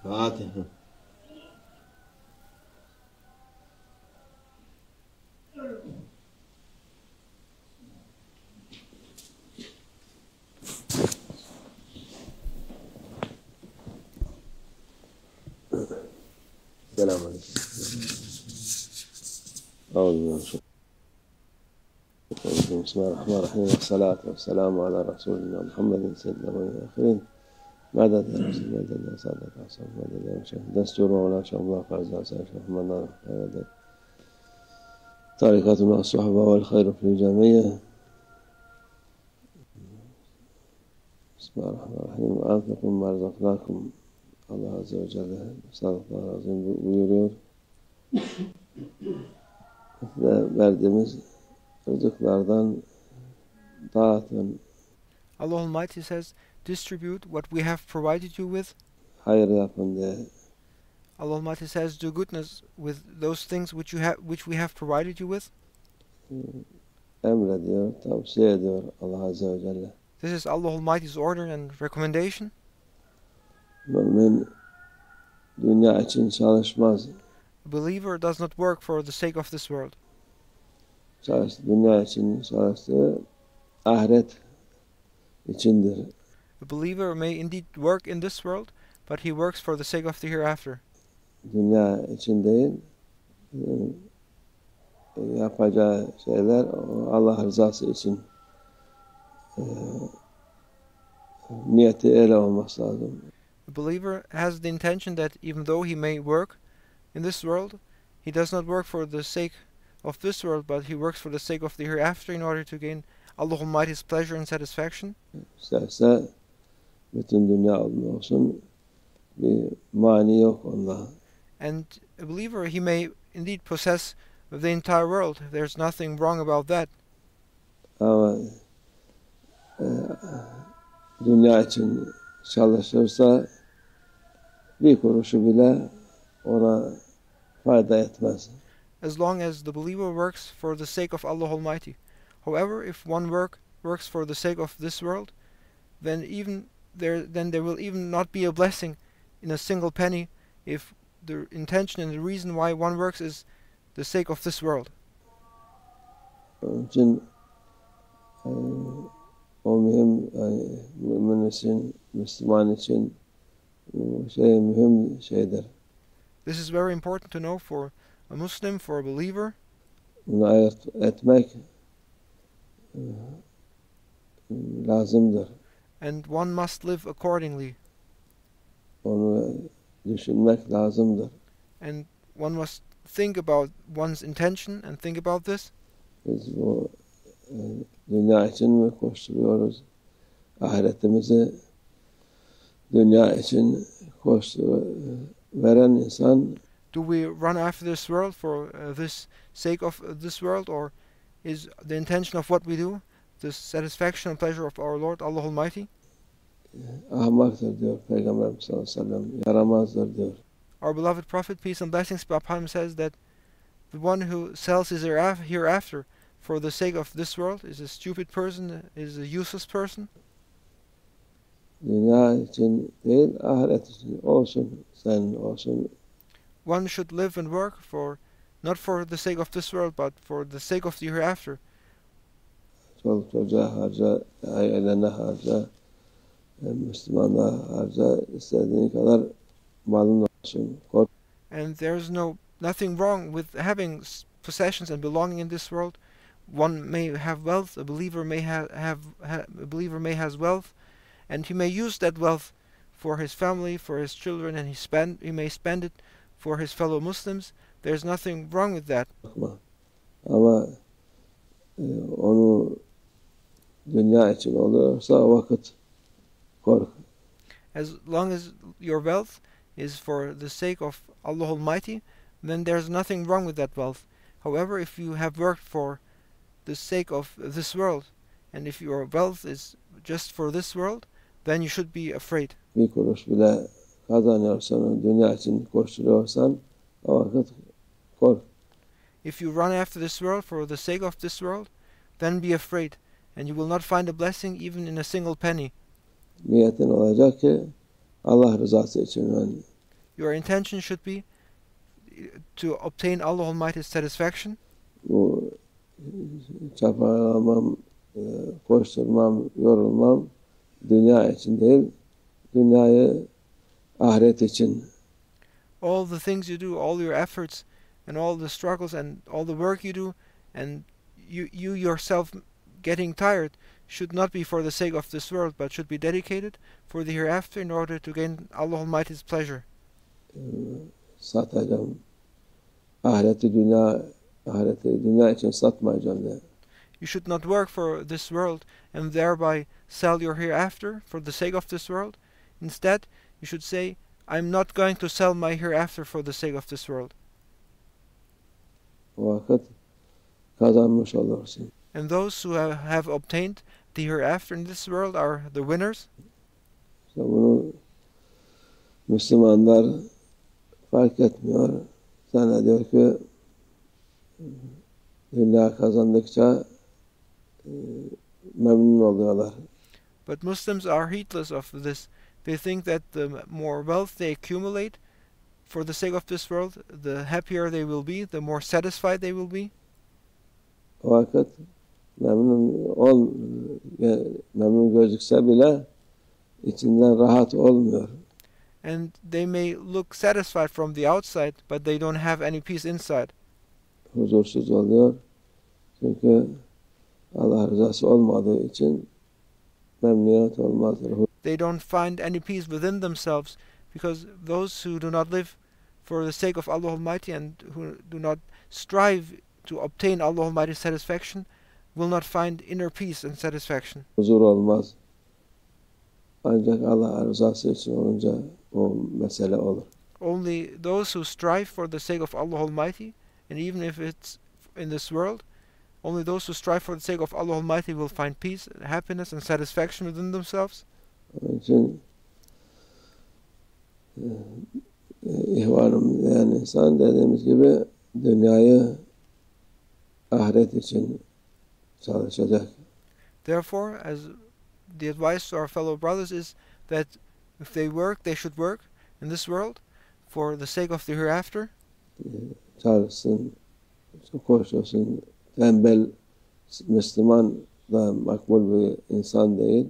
Fatiha. السلام عليكم. أعوذ بالله من الشيطان الرجيم. بسم الله الرحمن الرحيم، والصلاة والسلام على رسولنا محمد سيد الأولين والآخرين. مدد يا رسول، مدد يا سادة الأعصاب، مدد يا شيخ دستور مولانا شيخ الله فازع شيخ محمد مدد طريقتنا الصحبة والخير في الجميع. بسم الله الرحمن الرحيم. وأنفقوا مما رزقناكم. Allah Azze ve Celle sağlıklar azim buyuruyor ve verdiğimiz rızıklardan dağıtın. Allah Almighty says, distribute what we have provided you with. Hayır yapın diye. Allah Almighty says, do goodness with those things which we have provided you with. Emrediyor, tavsiye ediyor Allah Azze ve Celle. This is Allah Almighty's order and recommendation. Mümin dünya için çalışmaz. A believer does not work for the sake of this world. Dünya için çalıştığı ahiret içindir. A believer may indeed work in this world, but he works for the sake of the hereafter. Dünya için değil, yapacağı şeyler Allah rızası için. Niyeti öyle olması lazım. A believer has the intention that even though he may work in this world, he does not work for the sake of this world, but he works for the sake of the hereafter in order to gain Allah Almighty's pleasure and satisfaction. İsterse bütün dünya olsun, bir mani yok onda. And a believer, he may indeed possess the entire world. There's nothing wrong about that. Ama dünya için çalışırsa bir kuruşu bile ona fayda etmez. As long as the believer works for the sake of Allah Almighty. However, if one works for the sake of this world, then there will even not be a blessing in a single penny if the intention and the reason why one works is the sake of this world. Onun için o mühim, mümin için, Müslüman için mühim şeydir. This is very important to know for a Muslim, for a believer. Bunu ayırt etmek lazımdır. And one must live accordingly. Onu düşünmek lazımdır. And one must think about one's intention and think about this. Biz bu dünya için mi koşturuyoruz? Ahiretimizi dünya için veren insan, do we run after this world for this sake of this world, or is the intention of what we do the satisfaction and pleasure of our Lord Allah Almighty? Ahmaktır diyor Peygamberimiz sallallahu aleyhi ve sellem, yaramazdır diyor. Our beloved Prophet, peace and blessings be upon him, says that the one who sells his hereafter for the sake of this world is a stupid person, is a useless person. Dünya için değil, ahiret için olsun, sen olsun. One should live and work not for the sake of this world, but for the sake of the hereafter. Çoluk çocuğa harca, ailene harca, Müslümanlığa harca, istediğin kadar malın olsun. And there's nothing wrong with having possessions and belonging in this world. One may have wealth. A believer may has wealth, and he may use that wealth for his family, for his children, and he may spend it for his fellow Muslims. There's nothing wrong with that. Ama onu dünya için oluyorsa vakit kork. As long as your wealth is for the sake of Allah Almighty, then there's nothing wrong with that wealth. However, if you have worked for the sake of this world, and if your wealth is just for this world, then you should be afraid. Bir kuruş bile kazanıyorsan, dünya için koşturuyorsan, o vakit kork. If you run after this world for the sake of this world, then be afraid, and you will not find a blessing even in a single penny. Niyetin olacak ki Allah rızası için your intention should be to obtain Allah Almighty's satisfaction. Bu çabalamam, koşturmam, yorulmam dünya için değil, dünyayı ahiret için. All the things you do, all your efforts, and all the struggles, and all the work you do, and you yourself getting tired, should not be for the sake of this world, but should be dedicated for the hereafter in order to gain Allah Almighty's pleasure. Satacağım. Ahireti dünya için satmayacağım de. You should not work for this world and thereby sell your hereafter for the sake of this world. Instead, you should say, I'm not going to sell my hereafter for the sake of this world. O vakit kazanmış olursun. And those who have obtained the hereafter in this world are the winners. İşte bunu Müslümanlar fark etmiyor. Zannediyor ki dünya kazandıkça memnun oluyorlar. But Muslims are heedless of this. They think that the more wealth they accumulate for the sake of this world, the happier they will be, the more satisfied they will be. O vakit memnun gözükse bile içinden rahat olmuyor. And they may look satisfied from the outside, but they don't have any peace inside. Huzursuz oluyor. Çünkü Allah rızası olmadığı için memnuniyet olmazdır. They don't find any peace within themselves, because those who do not live for the sake of Allah Almighty and who do not strive to obtain Allah Almighty's satisfaction will not find inner peace and satisfaction. Huzur olmaz. Ancak Allah rızası için olunca o mesele olur. Only those who strive for the sake of Allah Almighty, and even if it's in this world, only those who strive for the sake of Allah Almighty will find peace, happiness, and satisfaction within themselves. Onun için ihvanım diyen insan dediğimiz gibi dünyayı ahiret için çalışacak. Therefore, as the advice to our fellow brothers is that if they work, they should work in this world for the sake of the hereafter. Çalışsın, koşulsun. Tembel Müslüman da makbul bir insan değil.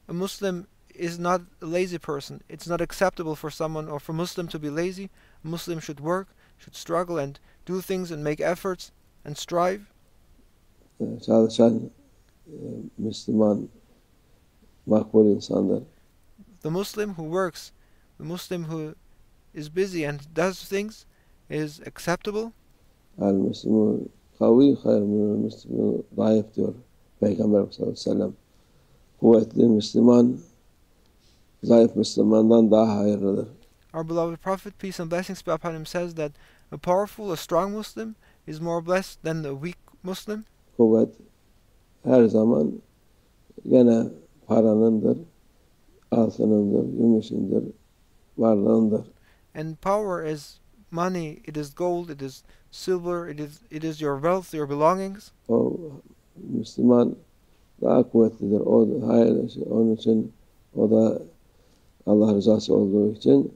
A Muslim is not a lazy person. It's not acceptable for someone or for Muslim to be lazy. A Muslim should work, should struggle and do things and make efforts and strive. Çalışan Müslüman makbul insandır. The Muslim who works, the Muslim who is busy and does things is acceptable. El-Müslüman kavi hayr minel Müslüman zayıf diyor Peygamber sallallahu aleyhi ve sellem. Kuvvetli Müslüman zayıf Müslümandan daha hayırlıdır. Our beloved Prophet, peace and blessings be upon him, says that a powerful, a strong Muslim is more blessed than the weak Muslim. Kuvvet her zaman gene paranındır, altınındır, gümüşündür, varlığındır. And power is money, it is gold, it is silver, it is your wealth, your belongings. O Müslüman daha kuvvetlidir. O hayır, onun için o da Allah rızası olduğu için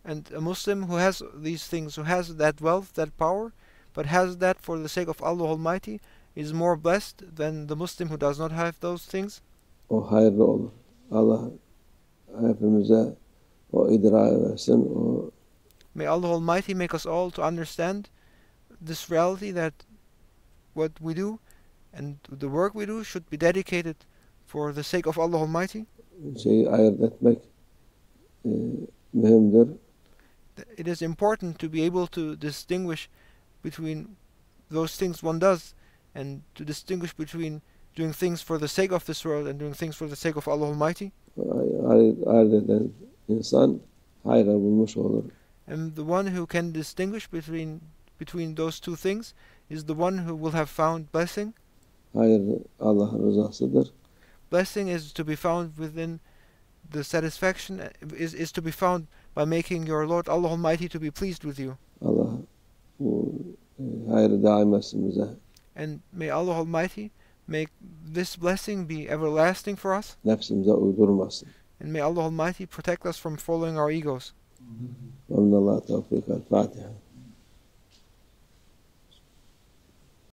And a Muslim who has these things, who has that wealth, that power, but has that for the sake of Allah Almighty, is more blessed than the Muslim who does not have those things. o hayırlı olur. Allah hepimize o idrarı versin. O May Allah Almighty make us all to understand this reality that what we do and the work we do should be dedicated for the sake of Allah Almighty. şeyi ayırt etmek mühimdir. It is important to be able to distinguish between those things one does and to distinguish between doing things for the sake of this world and doing things for the sake of Allah Almighty. Ayırt eden insan hayra bulmuş olur. And the one who can distinguish between those two things is the one who will have found blessing. Hayır Allah'ın rızasıdır. Blessing is to be found within the satisfaction is to be found by making your Lord Allah Almighty to be pleased with you. Allah bu hayrı daim etsin bize. And may Allah Almighty make this blessing be everlasting for us. Nefsimize uydurmasın. And may Allah Almighty protect us from following our egos. ومن الله توفيق. الفاتحة.